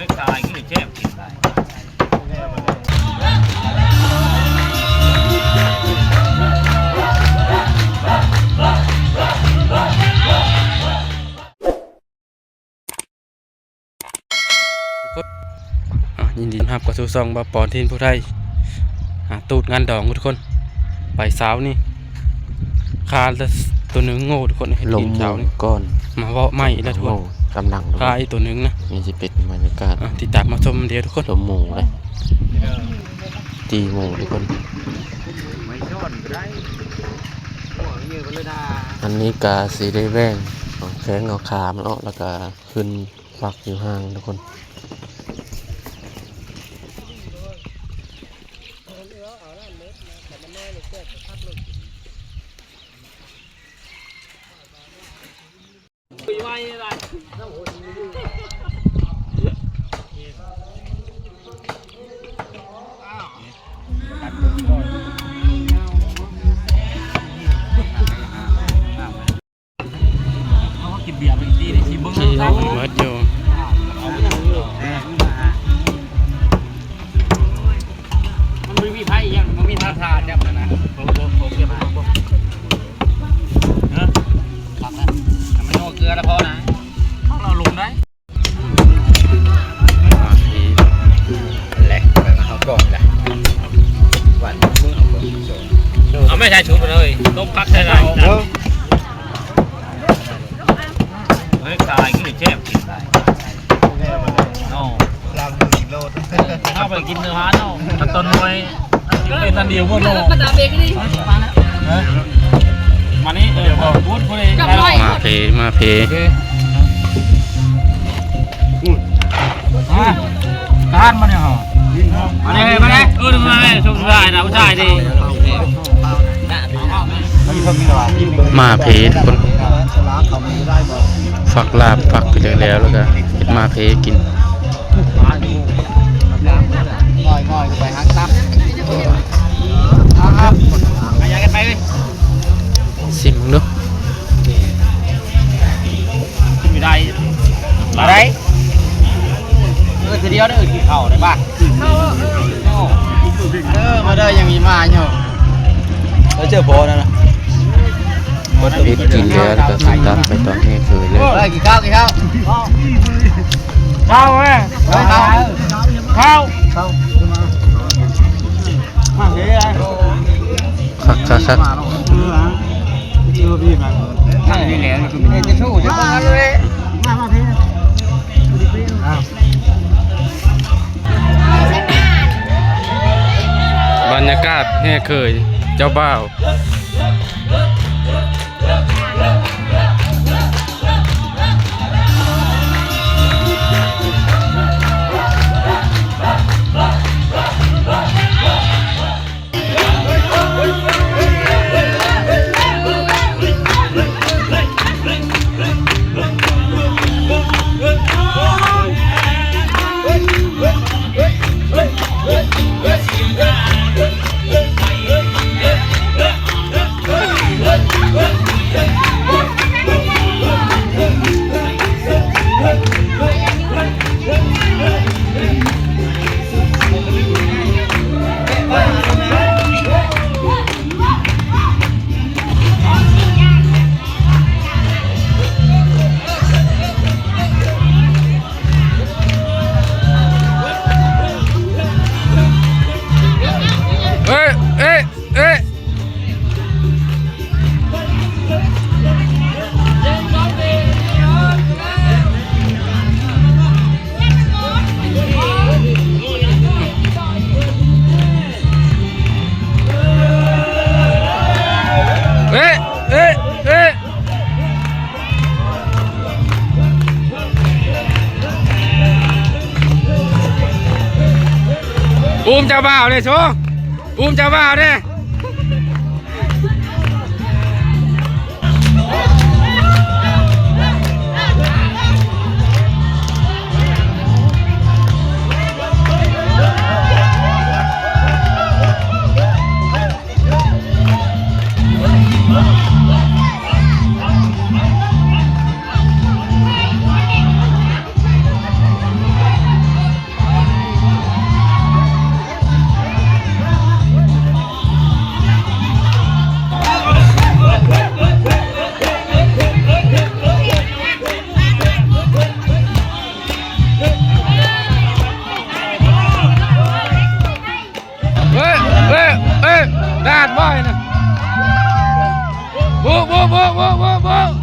ฮ้ยตายก็เลยแช่กินได้ยินดีครับกับสู่ซองบาปอนทีนผู้ไทยตูดงานดองทุกคนไปสาวนี่คาตัวหนึ่งโง่ทุกคนเห็นทีมสาวนี่ก่อนมาเวาะใหม่แล้วทุกคนกำลังคาอีตัวหนึ่งนะนี่จะเป็นบรรยากาศติดตามมาชมเดียวทุกคนชมหมูเลยตีหมูทุกคนอันนี้กาสีได้แว่งแข้งเอาขามันออกแล้วก็ขึ้นฟักอยู่ห่างทุกคนกินเบียร์ไปทีนี่ชิมเบิ้งที่เขาเมิดอยู่มันไม่มีไพ่ยังมันมีท่าทางจับนะโอเคมาเนอะทำแล้วทำไม่โน่เกลือแล้วพอนะข้างเราลงได้แหลกไปมาเขาก่อนแหละหวานมึงเอาไม่ใช่ชุบเลยต้มพักใช่ไหมเฮ้ยตายก็เลยแช่กินได้โน่ลำกิโลเข้าไปกินเนื้อฮาร์โน่ต้นมวยเป็นตันเดียวพวกโน่มาตาเบกนี่มานี่เดี๋ยวพอพูดพูดเลยมาเพทานมาเนี่ยเหรอมาเนี่ยมาเนี่ยมาเนี่ยชมผู้ชายนะผู้ชายดิมาเพทุกคนฝักลาบฝักไปเลยแล้วก็เห็ดมาเพกินง่อยไปหักตับครับขยายกันไปเลยสิมเนาะขึ้นไม่ได้อะไรทีเดียวได้กินข้าวได้ป่ะมาได้ยังมีมาเนาะแล้วเจอโบนะเพชรกินแล้วก็สุดตัดไปตอนนี้เคยเลยกินข้าวข้าวแม่ข้าวมาเฮ้ยคักนี่แหละจะสู้จะป้องกันเลยบรรยากาศแห่เคยเจ้าบ่าวอุ้มเจ้าบ่าวเลยโชว์อุ้มเจ้าบ่าวเนี่ย ลาดบ่อยนะโบ